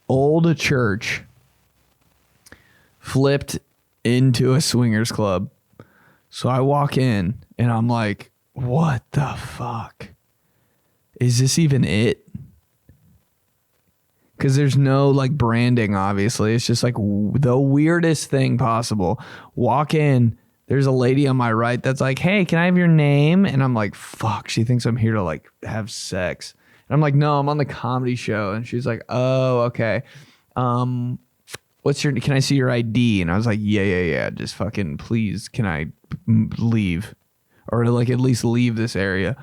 old church flipped into a swingers club. So I walk in and I'm like, what the fuck? Is this even it? Because there's no like branding, obviously. It's just like the weirdest thing possible. Walk in, there's a lady on my right that's like, hey, can I have your name? And I'm like, fuck, she thinks I'm here to like have sex. And I'm like, no, I'm on the comedy show. And she's like, oh, okay. Can I see your ID? And I was like, yeah. Just fucking please, can I leave? Or like at least leave this area.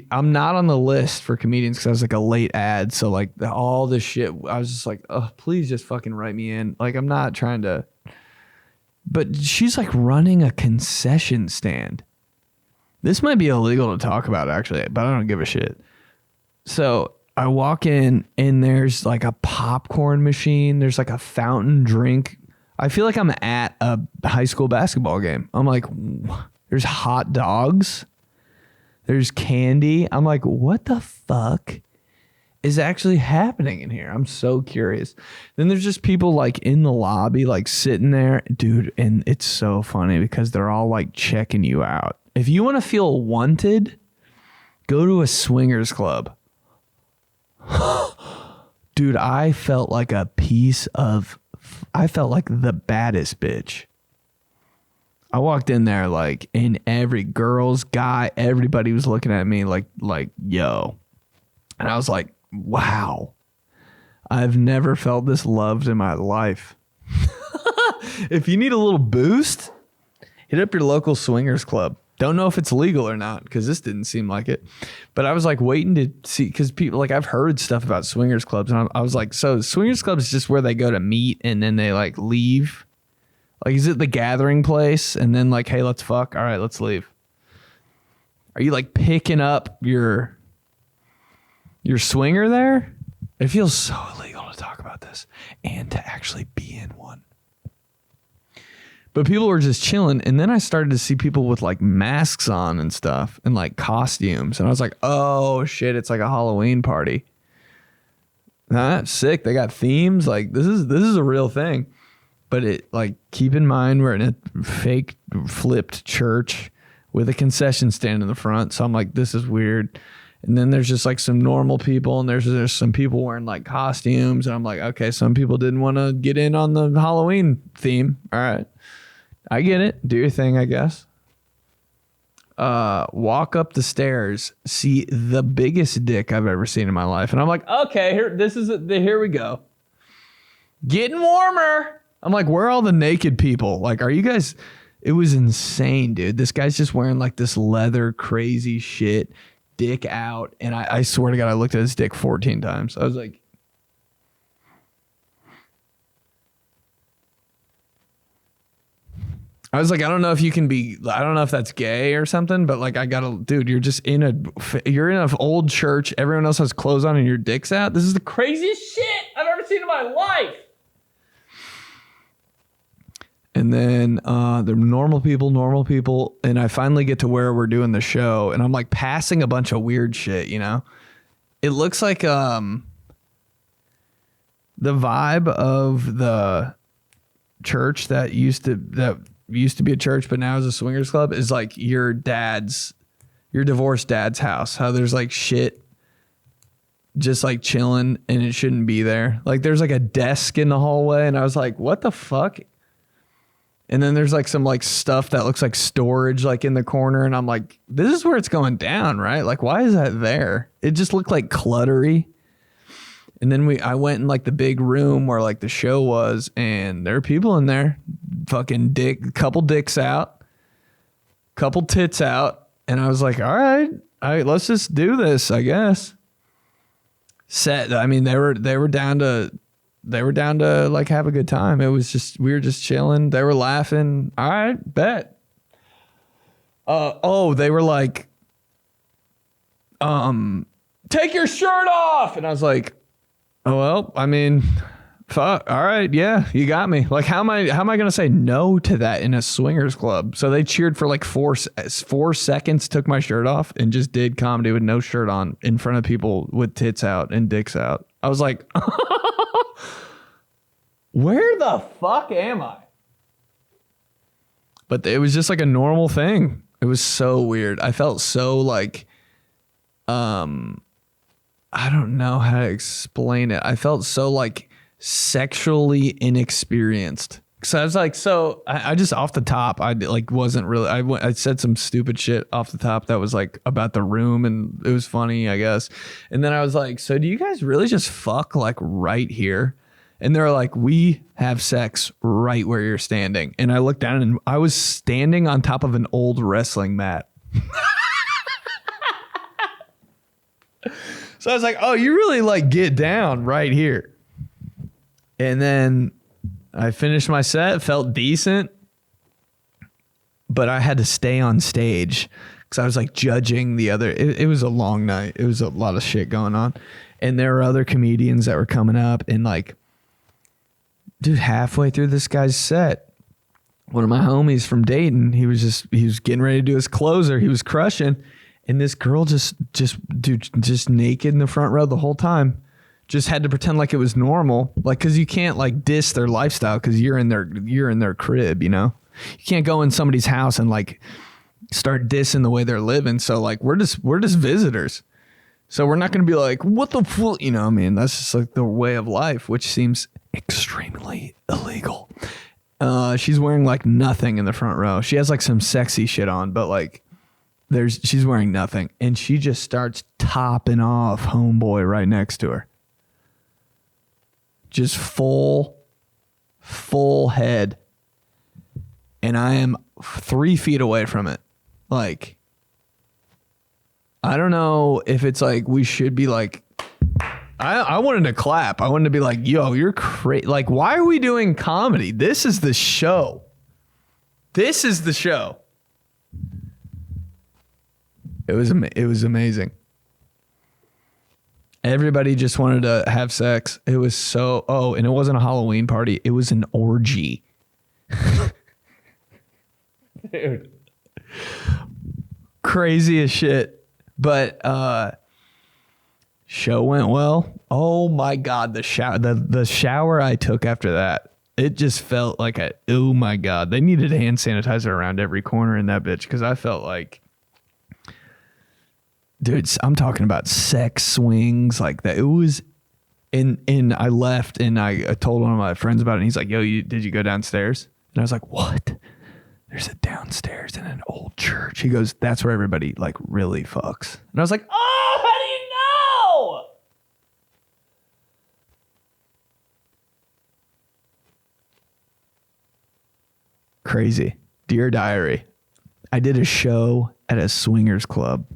I'm not on the list for comedians because I was like a late ad. So like all this shit, I was just like, oh, please just fucking write me in. Like I'm not trying to. But she's like running a concession stand. This might be illegal to talk about actually, but I don't give a shit. So I walk in and there's like a popcorn machine. There's like a fountain drink. I feel like I'm at a high school basketball game. I'm like, there's hot dogs. There's candy. I'm like, what the fuck is actually happening in here? I'm so curious. Then there's just people like in the lobby, like sitting there, dude. And it's so funny because they're all like checking you out. If you want to feel wanted, go to a swingers club. Dude, I felt like the baddest bitch. I walked in there like in every girl's guy, everybody was looking at me like, yo. And I was like, wow, I've never felt this loved in my life. If you need a little boost, hit up your local swingers club. Don't know if it's legal or not because this didn't seem like it. But I was like waiting to see because people like I've heard stuff about swingers clubs. And I was like, so swingers clubs is just where they go to meet and then they like leave. Like, is it the gathering place? And then like, hey, let's fuck. All right, let's leave. Are you like picking up your swinger there? It feels so illegal to talk about this and to actually be in one. But people were just chilling. And then I started to see people with like masks on and stuff and like costumes. And I was like, oh shit, it's like a Halloween party. That's sick. They got themes. Like this is a real thing. But it like keep in mind we're in a fake flipped church with a concession stand in the front. So I'm like, this is weird. And then there's just like some normal people and there's some people wearing like costumes. And I'm like, okay, some people didn't want to get in on the Halloween theme. All right. I get it. Do your thing, I guess. Walk up the stairs, see the biggest dick I've ever seen in my life. And I'm like, okay, here we go. Getting warmer. I'm like, where are all the naked people? Like, are you guys... It was insane, dude. This guy's just wearing like this leather crazy shit, dick out. And I swear to God, I looked at his dick 14 times. I was like... I don't know if you can be... I don't know if that's gay or something, but like, dude, you're in an old church. Everyone else has clothes on and your dick's out. This is the craziest shit I've ever seen in my life. And then the normal people, and I finally get to where we're doing the show, and I'm like passing a bunch of weird shit, you know? It looks like the vibe of the church that used to be a church, but now is a swingers club is like your divorced dad's house. How there's like shit just like chilling and it shouldn't be there. Like there's like a desk in the hallway, and I was like, what the fuck? And then there's like some like stuff that looks like storage like in the corner. And I'm like, this is where it's going down, right? Like, why is that there? It just looked like cluttery. And then I went in like the big room where like the show was, and there are people in there, fucking couple dicks out, couple tits out. And I was like, all right, let's just do this, I guess. I mean, they were down to like have a good time. It was just, we were just chilling. They were laughing. All right, bet. They were like, take your shirt off. And I was like, oh, well, I mean, fuck. All right. Yeah, you got me. Like, how am I going to say no to that in a swingers club? So they cheered for like 4 seconds, took my shirt off, and just did comedy with no shirt on in front of people with tits out and dicks out. I was like, Where the fuck am I? But it was just like a normal thing. It was so weird. I felt so like, I don't know how to explain it. I felt so like sexually inexperienced. So I was like, I just off the top, I like wasn't really, I said some stupid shit off the top that was like about the room and it was funny, I guess. And then I was like, so do you guys really just fuck like right here? And they're like, we have sex right where you're standing. And I looked down and I was standing on top of an old wrestling mat. So I was like, oh, you really like get down right here. And then I finished my set, felt decent, but I had to stay on stage because I was like judging the other. It was a long night. It was a lot of shit going on. And there were other comedians that were coming up and like, dude, halfway through this guy's set, one of my homies from Dayton, he was getting ready to do his closer. He was crushing. And this girl just naked in the front row the whole time. Just had to pretend like it was normal. Like, cause you can't like diss their lifestyle cause you're in their crib, you know? You can't go in somebody's house and like start dissing the way they're living. So like, we're just visitors. So we're not going to be like, what the fuck? You know, I mean, that's just like the way of life, which seems extremely illegal. She's wearing like nothing in the front row. She has like some sexy shit on, but like she's wearing nothing. And she just starts topping off homeboy right next to her. Just full head. And I am 3 feet away from it. Like, I don't know if it's like we should be like, I wanted to clap. I wanted to be like, yo, you're crazy. Like, why are we doing comedy? This is the show. This is the show. It was amazing. Everybody just wanted to have sex. It was and it wasn't a Halloween party. It was an orgy. Dude. Crazy as shit. But show went well. Oh my God, the shower I took after that, it just felt like oh my God. They needed hand sanitizer around every corner in that bitch because I felt like, dude, I'm talking about sex swings like that. It was, and I left and I told one of my friends about it and he's like, yo, did you go downstairs? And I was like, what? There's a downstairs in an old church. He goes, that's where everybody like really fucks. And I was like, oh, how do you know? Crazy. Dear Diary. I did a show at a swingers club.